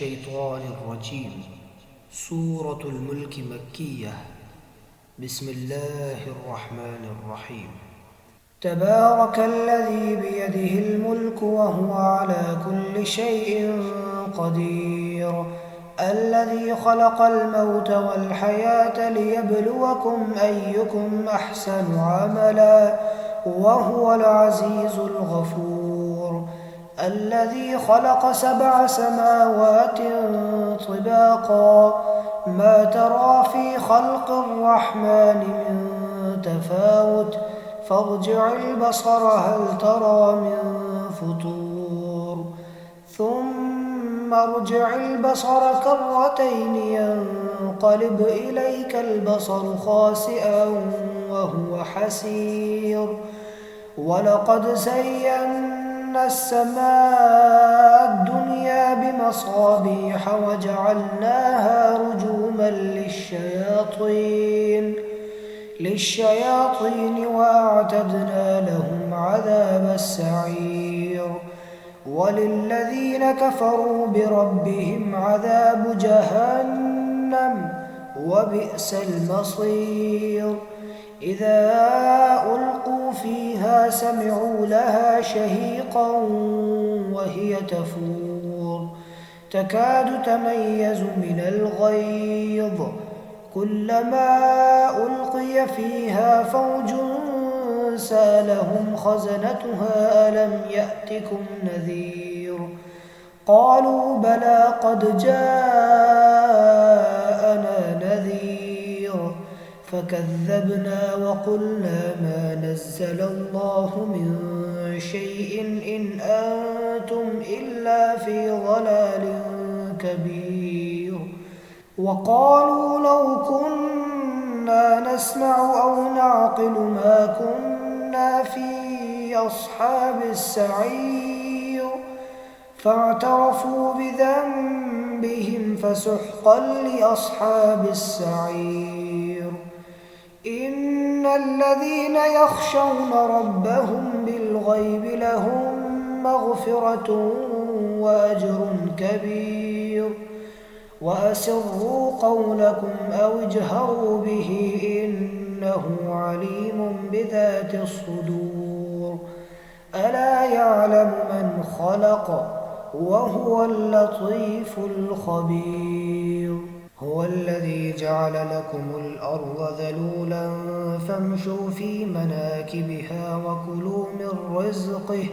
الشيطان الرجيم. سورة الملك مكية. بسم الله الرحمن الرحيم. تبارك الذي بيده الملك وهو على كل شيء قدير، الذي خلق الموت والحياة ليبلوكم أيكم أحسن عملا وهو العزيز الغفور، الذي خلق 7 سماوات طباقا ما ترى في خلق الرحمن من تفاوت فارجع البصر هل ترى من فطور، ثم ارجع البصر كرتين ينقلب إليك البصر خاسئا وهو حسير، ولقد زينا السماء الدنيا بمصابيح وجعلناها رجوما للشياطين وأعتدنا لهم عذاب السعير، وللذين كفروا بربهم عذاب جهنم وبئس المصير. إذا ألقوا فيها سمعوا لها شهيقا وهي تفور تكاد تميز من الغيظ، كلما ألقي فيها فوج سألهم خزنتها ألم يأتكم نذير، قالوا بلى قد جاءنا نذير فكذبنا وقلنا ما نزل الله من شيء إن أنتم إلا في ضلال كبير، وقالوا لو كنا نسمع أو نعقل ما كنا في أصحاب السعير، فاعترفوا بذنبهم فسحقا لأصحاب السعير. إن الذين يخشون ربهم بالغيب لهم مغفرة وأجر كبير، وأسروا قولكم أو اجهروا به إنه عليم بذات الصدور، ألا يعلم من خلق وهو اللطيف الخبير. هو الذي جعل لكم الأرض ذلولا فامشوا في مناكبها وكلوا من رزقه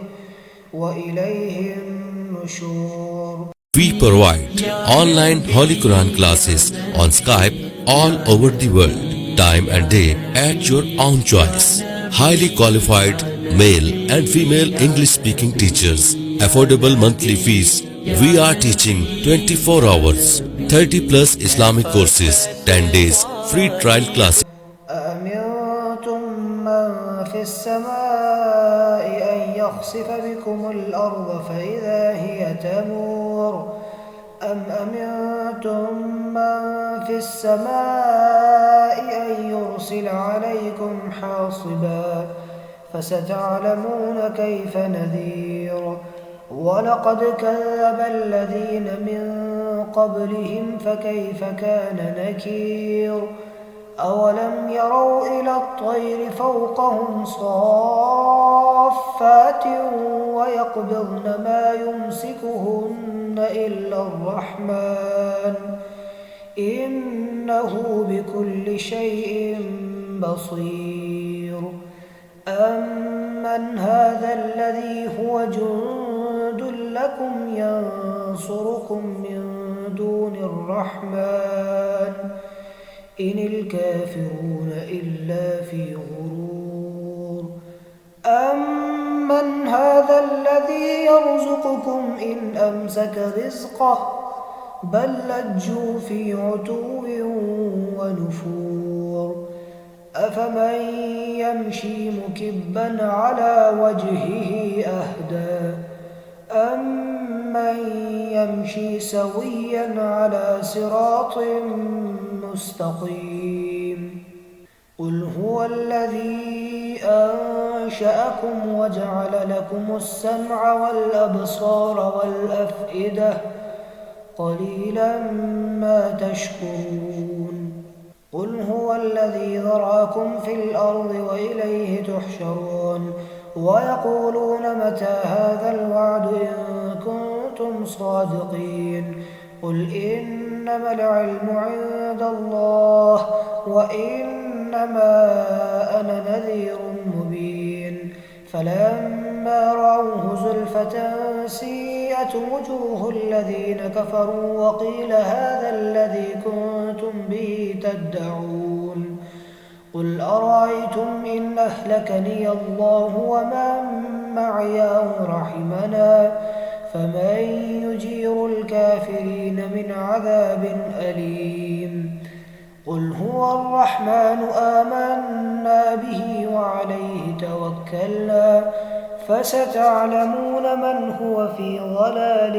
وإليه النشور. We provide online Holy Quran classes on Skype all over the world, time and day at your own choice. Highly qualified male and female English speaking teachers. Affordable monthly fees. We are teaching 24 hours, 30 plus Islamic courses, 10 days free trial classes. أأمنتم من في السماء أن يخسف بكم الأرض فإذا هي تمور، أم أمنتم من في السماء أن يرسل عليكم حاصبا فستعلمون كيف نذير. ولقد كذب الذين من قبلهم فكيف كان نكير. أولم يروا إلى الطير فوقهم صافات ويقبضن ما يمسكهن إلا الرحمن إنه بكل شيء بصير. أمن هذا الذي هو جند لكم ينصركم من دون الرحمن إن الكافرون إلا في غرور. أمن هذا الذي يرزقكم إن أمسك رزقه بل لجوا في عتو ونفور. أفمن يمشي مكبا على وجهه أهدى أمن يمشي سويا على صراط مستقيم. قل هو الذي أنشأكم وجعل لكم السمع والأبصار والأفئدة قليلا ما تشكرون قل هو الذي ذرأكم في الأرض وإليه تحشرون ويقولون متى هذا الوعد إن كنتم صادقين قل إنما العلم عند الله وإنما أنا نذير مبين فلما رأوه زلفة سيئت وجوه الذين كفروا وقيل هذا الذي كنتم به تدعون قل أرأيتم إن أهلكني الله ومن معي أو رحمنا فمن يجير الكافرين من عذاب أليم قل هو الرحمن آمنا به وعليه توكلنا فستعلمون من هو في ضلال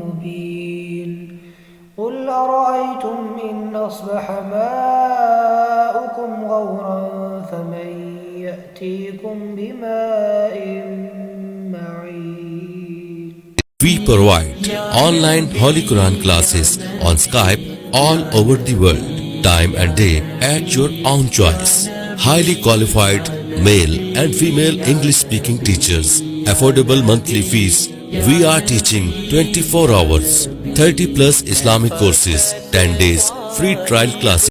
مبين قل أرأيتم إن أصبح ماؤكم غورا فمن يأتيكم بماء معين. We provide online Holy Quran classes on Skype all over the world, time and day at your own choice. Highly qualified male and female English speaking teachers. Affordable monthly fees. We are teaching 24 hours, 30 plus Islamic courses, 10 days free trial classes.